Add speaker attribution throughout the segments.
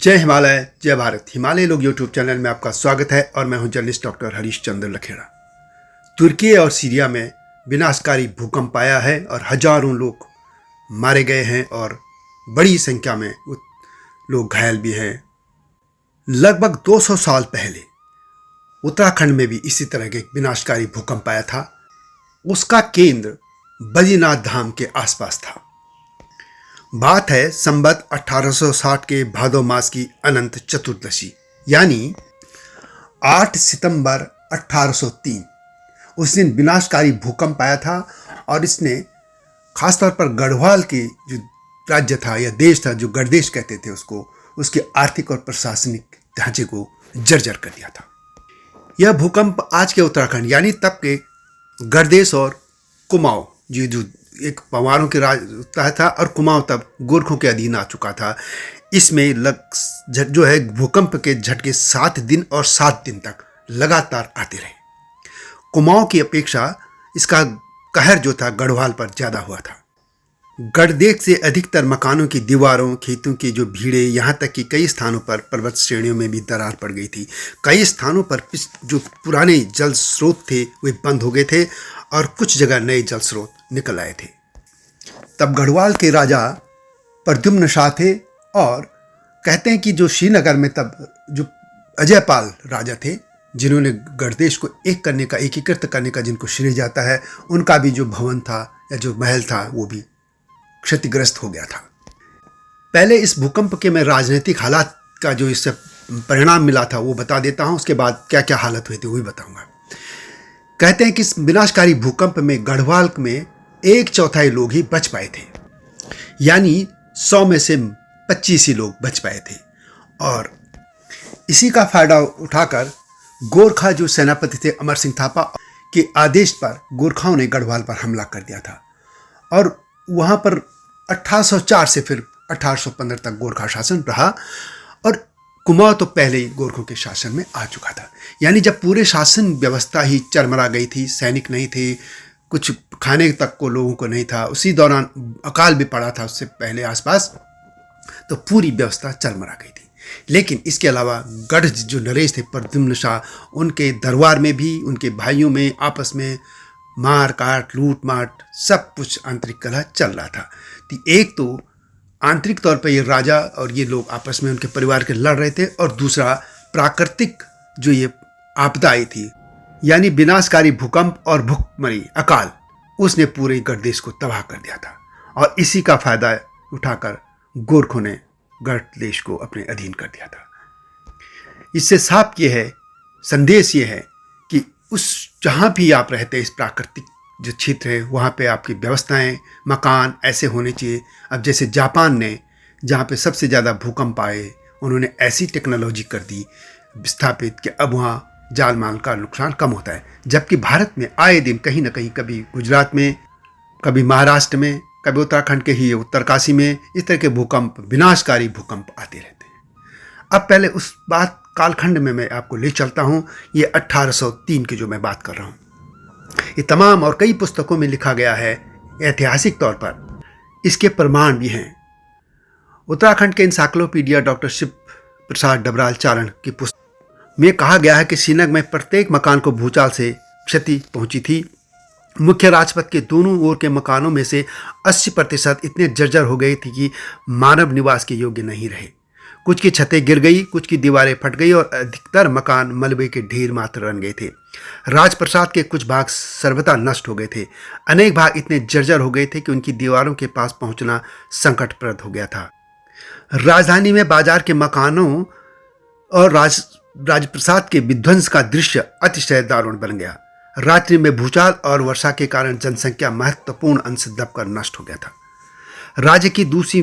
Speaker 1: जय हिमालय जय भारत। हिमालय लोग यूट्यूब चैनल में आपका स्वागत है और मैं हूं जर्नलिस्ट डॉक्टर हरीश चंद्र लखेड़ा। तुर्की और सीरिया में विनाशकारी भूकंप आया है और हजारों लोग मारे गए हैं और बड़ी संख्या में लोग घायल भी हैं। लगभग 200 साल पहले उत्तराखंड में भी इसी तरह के विनाशकारी भूकंप आया था। उसका केंद्र बद्रीनाथ धाम के आसपास था। बात है संवत 1860 के भादो मास की अनंत चतुर्दशी यानी 8 सितंबर 1803। उस दिन विनाशकारी भूकंप आया था और इसने खासतौर पर गढ़वाल के जो राज्य था या देश था, जो गढ़देश कहते थे उसको, उसके आर्थिक और प्रशासनिक ढांचे को जर्जर कर दिया था। यह भूकंप आज के उत्तराखंड यानी तब के गढ़देश और कुमाऊं जो एक पंवारों के राज था और कुमाऊं तब गोरखों के अधीन आ चुका था। इसमें जो है भूकंप के झटके 7 दिन और 7 दिन तक लगातार आते रहे। कुमाऊं की अपेक्षा इसका कहर जो था गढ़वाल पर ज़्यादा हुआ था। गढ़देश से अधिकतर मकानों की दीवारों, खेतों की जो भीड़े, यहाँ तक कि कई स्थानों पर पर्वत श्रेणियों में भी दरार पड़ गई थी। कई स्थानों पर जो पुराने जल स्रोत थे वे बंद हो गए थे और कुछ जगह नए जल स्रोत निकल आए थे। तब गढ़वाल के राजा प्रद्युम्न शाह थे और कहते हैं कि जो श्रीनगर में तब जो अजयपाल राजा थे, जिन्होंने गढ़देश को एकीकृत करने का जिनको श्रेय जाता है, उनका भी जो भवन था या जो महल था वो भी क्षतिग्रस्त हो गया था। पहले इस भूकंप के मैं राजनीतिक हालात का जो इससे परिणाम मिला था वो बता देता हूँ, उसके बाद क्या क्या हालत हुई थी वो भी बताऊंगा। कहते हैं कि इस विनाशकारी भूकंप में गढ़वाल में 1/4 लोग ही बच पाए थे, यानी 100 में से 25 ही लोग बच पाए थे। और इसी का फायदा उठाकर गोरखा जो सेनापति थे अमर सिंह थापा के आदेश पर गोरखाओं ने गढ़वाल पर हमला कर दिया था और वहाँ पर 1804 से फिर 1815 तक गोरखा शासन रहा और कुमाऊं तो पहले ही गोरखों के शासन में आ चुका था। यानी जब पूरे शासन व्यवस्था ही चरमरा गई थी, सैनिक नहीं थे, कुछ खाने तक को लोगों को नहीं था, उसी दौरान अकाल भी पड़ा था उससे पहले आसपास, तो पूरी व्यवस्था चरमरा गई थी। लेकिन इसके अलावा गढ़ जो नरेश थे प्रद्युम्न शाह, उनके दरबार में भी उनके भाइयों में आपस में मार काट लूट माट सब कुछ आंतरिक कलह चल रहा था। तो एक तो आंतरिक तौर पर ये राजा और ये लोग आपस में उनके परिवार के लड़ रहे थे और दूसरा प्राकृतिक जो ये आपदा आई थी यानी विनाशकारी भूकंप और भूखमरी अकाल, उसने पूरे गढ़देश को तबाह कर दिया था। और इसी का फायदा उठाकर गोरखों ने गढ़देश को अपने अधीन कर दिया था। इससे साफ ये है, संदेश ये है कि उस जहाँ भी आप रहते इस प्राकृतिक जो क्षेत्र है वहाँ पे आपकी व्यवस्थाएं, मकान ऐसे होने चाहिए। अब जैसे जापान ने जहाँ पे सबसे ज़्यादा भूकंप आए, उन्होंने ऐसी टेक्नोलॉजी कर दी स्थापित कि अब वहाँ जान माल का नुकसान कम होता है। जबकि भारत में आए दिन कहीं ना कहीं, कभी गुजरात में, कभी महाराष्ट्र में, कभी उत्तराखंड के ही उत्तरकाशी में इस तरह के भूकंप, विनाशकारी भूकंप आते रहते हैं। अब पहले उस बात कालखंड में मैं आपको ले चलता हूँ। ये 1803 की जो मैं बात कर रहा हूँ, ये तमाम और कई पुस्तकों में लिखा गया है। ऐतिहासिक तौर पर इसके प्रमाण भी हैं। उत्तराखंड के इंसाइक्लोपीडिया डॉक्टर शिव प्रसाद डबराल चारण की पुस्तक में कहा गया है कि श्रीनगर में प्रत्येक मकान को भूचाल से क्षति पहुंची थी। मुख्य राजपथ के दोनों ओर के मकानों में से 80% इतने जर्जर हो गए थे कि मानव निवास के योग्य नहीं रहे। कुछ की छतें गिर गई, कुछ की दीवारें फट गई और अधिकतर मकान मलबे के ढेर मात्र रन गए थे। राजप्रसाद के कुछ भाग सर्वथा नष्ट हो गए थे। अनेक भाग इतने जर्जर हो गए थे कि उनकी दीवारों के पास पहुंचना संकटप्रद हो गया था। राजधानी में बाजार के मकानों और राजप्रसाद के विध्वंस का दृश्य अतिशय दारुण बन गया। रात्रि में भूचाल और वर्षा के कारण जनसंख्या महत्वपूर्ण अंश दबकर नष्ट हो गया था। राज्य की दूसरी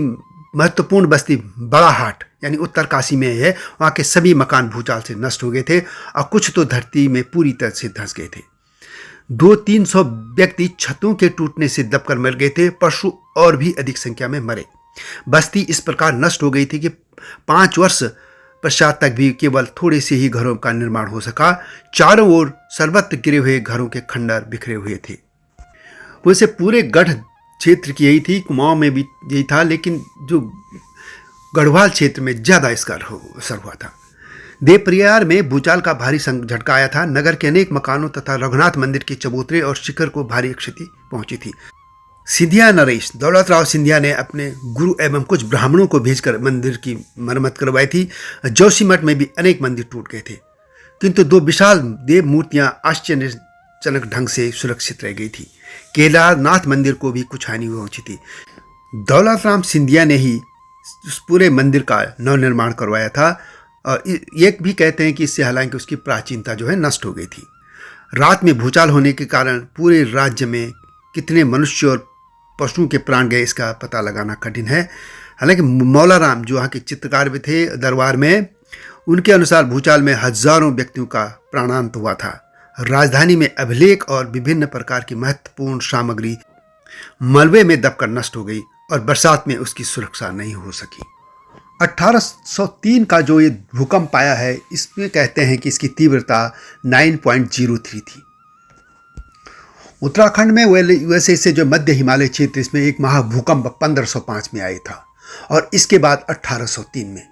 Speaker 1: महत्वपूर्ण बस्ती बड़ा हाट यानी उत्तरकाशी में है, वहाँ के सभी मकान भूचाल से नष्ट हो गए थे और कुछ तो धरती में पूरी तरह से धंस गए थे। 200-300 व्यक्ति छतों के टूटने से दबकर मर गए थे। पशु और भी अधिक संख्या में मरे। बस्ती इस प्रकार नष्ट हो गई थी कि 5 वर्ष पश्चात तक भी केवल थोड़े से ही घरों का निर्माण हो सका। चारों ओर सर्वत्र गिरे हुए घरों के खंडर बिखरे हुए थे। वैसे पूरे गढ़ क्षेत्र की यही थी, कुमाऊं में भी यही था, लेकिन जो गढ़वाल क्षेत्र में ज़्यादा इसका असर हुआ था। देवप्रयाग में भूचाल का भारी झटका आया था। नगर के अनेक मकानों तथा रघुनाथ मंदिर के चबूतरे और शिखर को भारी क्षति पहुंची थी। सिंधिया नरेश दौलतराव सिंधिया ने अपने गुरु एवं कुछ ब्राह्मणों को भेजकर मंदिर की मरम्मत करवाई थी। जोशीमठ में भी अनेक मंदिर टूट गए थे, किंतु 2 विशाल देव मूर्तियां आश्चर्यजनक ढंग से सुरक्षित रह गई थी। केदारनाथ मंदिर को भी कुछ हानि पहुंची थी। दौलतराम सिंधिया ने ही उस पूरे मंदिर का नवनिर्माण करवाया था और ये भी कहते हैं कि इससे हालांकि उसकी प्राचीनता जो है नष्ट हो गई थी। रात में भूचाल होने के कारण पूरे राज्य में कितने मनुष्य और पशुओं के प्राण गए इसका पता लगाना कठिन है। हालांकि मौलाराम जो वहाँ के चित्रकार भी थे दरबार में, उनके अनुसार भूचाल में हजारों व्यक्तियों का प्राणांत हुआ था। राजधानी में अभिलेख और विभिन्न प्रकार की महत्वपूर्ण सामग्री मलबे में दबकर नष्ट हो गई और बरसात में उसकी सुरक्षा नहीं हो सकी। 1803 का जो ये भूकंप आया है, इसमें कहते हैं कि इसकी तीव्रता 9.03 थी। उत्तराखंड में वैसे इससे जो मध्य हिमालय क्षेत्र, इसमें एक महाभूकंप 1505 में आया था और इसके बाद 1803 में,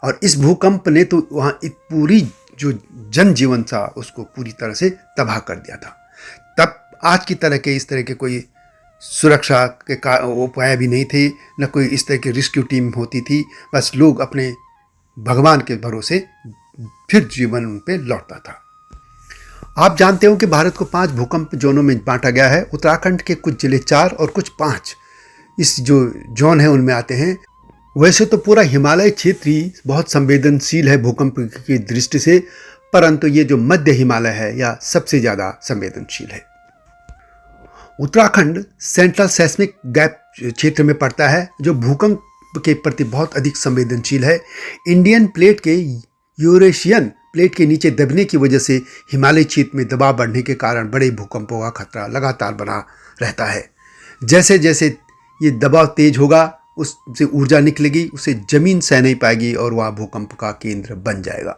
Speaker 1: और इस भूकंप ने तो वहाँ पूरी जो जनजीवन था उसको पूरी तरह से तबाह कर दिया था। तब आज की तरह के इस तरह के कोई सुरक्षा के उपाय भी नहीं थे, न कोई इस तरह की रेस्क्यू टीम होती थी। बस लोग अपने भगवान के भरोसे फिर जीवन पे लौटता था। आप जानते हो कि भारत को 5 भूकंप जोनों में बांटा गया है। उत्तराखंड के कुछ जिले 4 और कुछ 5 इस जो जोन है उनमें आते हैं। वैसे तो पूरा हिमालय क्षेत्र ही बहुत संवेदनशील है भूकंप की दृष्टि से, परंतु ये जो मध्य हिमालय है यह सबसे ज़्यादा संवेदनशील है। उत्तराखंड सेंट्रल सेस्मिक गैप क्षेत्र में पड़ता है, जो भूकंप के प्रति बहुत अधिक संवेदनशील है। इंडियन प्लेट के यूरेशियन प्लेट के नीचे दबने की वजह से हिमालय क्षेत्र में दबाव बढ़ने के कारण बड़े भूकंपों का खतरा लगातार बना रहता है। जैसे जैसे ये दबाव तेज होगा उससे ऊर्जा निकलेगी, उसे जमीन सह नहीं पाएगी और वह भूकंप का केंद्र बन जाएगा।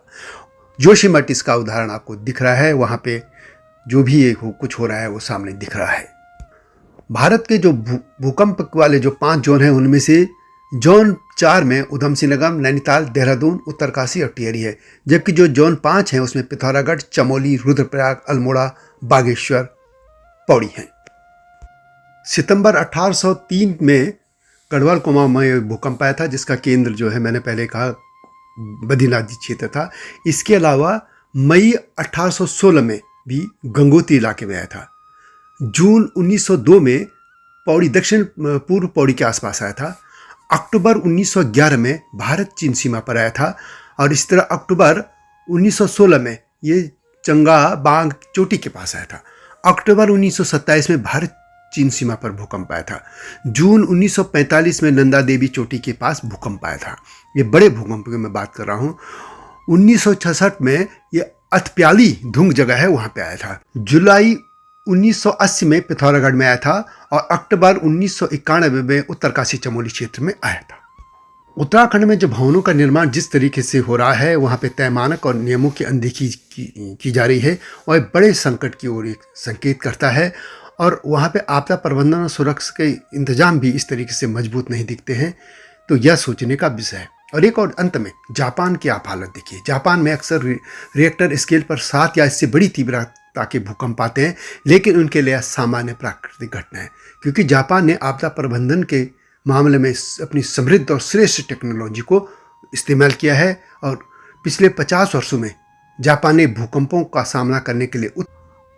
Speaker 1: जोशीमठ इसका उदाहरण आपको दिख रहा है। वहाँ पे जो भी कुछ हो रहा है वो सामने दिख रहा है। भारत के जो भूकंप वाले जो 5 जोन हैं उनमें से जोन 4 में उधम सिंह नगर, नैनीताल, देहरादून, उत्तरकाशी और टिहरी है, जबकि जो जोन 5 हैं उसमें पिथौरागढ़, चमोली, रुद्रप्रयाग, अल्मोड़ा, बागेश्वर, पौड़ी हैं। सितंबर 1803 में गढ़वाल कुमाऊं में भूकंप आया था, जिसका केंद्र जो है मैंने पहले कहा बद्रीनाथ क्षेत्र था। इसके अलावा मई 1816 में भी गंगोत्री इलाके में आया था। जून 1902 में पौड़ी दक्षिण पूर्व पौड़ी के आसपास आया था। अक्टूबर 1911 में भारत चीन सीमा पर आया था और इस तरह अक्टूबर 1916 में ये चंगा बांग चोटी के पास आया था। अक्टूबर 1927 में भारत चीन सीमा पर भूकंप आया था। जून 1945 में नंदा देवी चोटी के पास भूकंप आया था। ये बड़े भूकंप की मैं बात कर रहा हूँ। 1966 में ये अथप्याली धुंग जगह है वहाँ पे आया था। जुलाई 1980 में पिथौरागढ़ में आया था और अक्टूबर 1991 में उत्तरकाशी चमोली क्षेत्र में आया था। उत्तराखंड में जो भवनों का निर्माण जिस तरीके से हो रहा है, वहाँ पे तय मानक और नियमों की अनदेखी की जा रही है और एक बड़े संकट की ओर एक संकेत करता है। और वहाँ पे आपदा प्रबंधन और सुरक्षा के इंतजाम भी इस तरीके से मजबूत नहीं दिखते हैं, तो यह सोचने का विषय है। और एक और अंत में जापान की आप हालत देखिए। जापान में अक्सर रिएक्टर स्केल पर 7 या इससे बड़ी तीव्रता के भूकंप आते हैं, लेकिन उनके लिए सामान्य प्राकृतिक घटना है, क्योंकि जापान ने आपदा प्रबंधन के मामले में अपनी समृद्ध और श्रेष्ठ टेक्नोलॉजी को इस्तेमाल किया है। और पिछले 50 वर्षों में जापान ने भूकंपों का सामना करने के लिए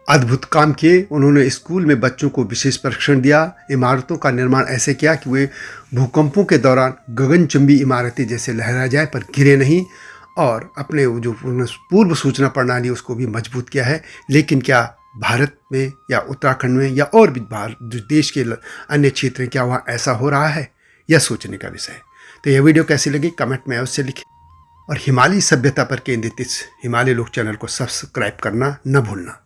Speaker 1: अद्भुत काम किए। उन्होंने स्कूल में बच्चों को विशेष प्रशिक्षण दिया, इमारतों का निर्माण ऐसे किया कि वे भूकंपों के दौरान गगनचुंबी इमारतें जैसे लहरा जाए पर गिरे नहीं, और अपने जो पूर्व सूचना प्रणाली उसको भी मजबूत किया है। लेकिन क्या भारत में या उत्तराखंड में या और भी जो देश के अन्य क्षेत्र क्या वहाँ ऐसा हो रहा है? यह सोचने का विषय है। तो यह वीडियो कैसी लगी कमेंट में अवश्य लिखें, और हिमालयी सभ्यता पर केंद्रित इस हिमालय लोक चैनल को सब्सक्राइब करना न भूलना।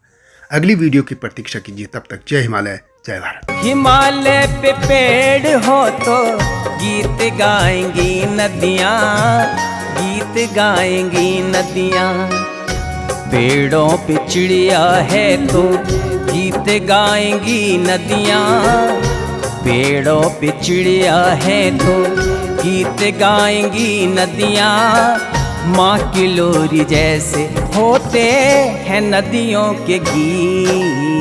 Speaker 1: अगली वीडियो की प्रतीक्षा कीजिए। तब तक जय हिमालय, जय भारत।
Speaker 2: हिमालय पे पेड़ हो तो गीत गाएंगी नदियाँ, गीत गाएंगी नदियाँ। पेड़ों पे चिड़िया है तो गीत गाएंगी नदियाँ, पेड़ों पे चिड़िया है तो गीत गाएंगी नदियाँ। माँ की लोरी जैसे होते हैं नदियों के गीत।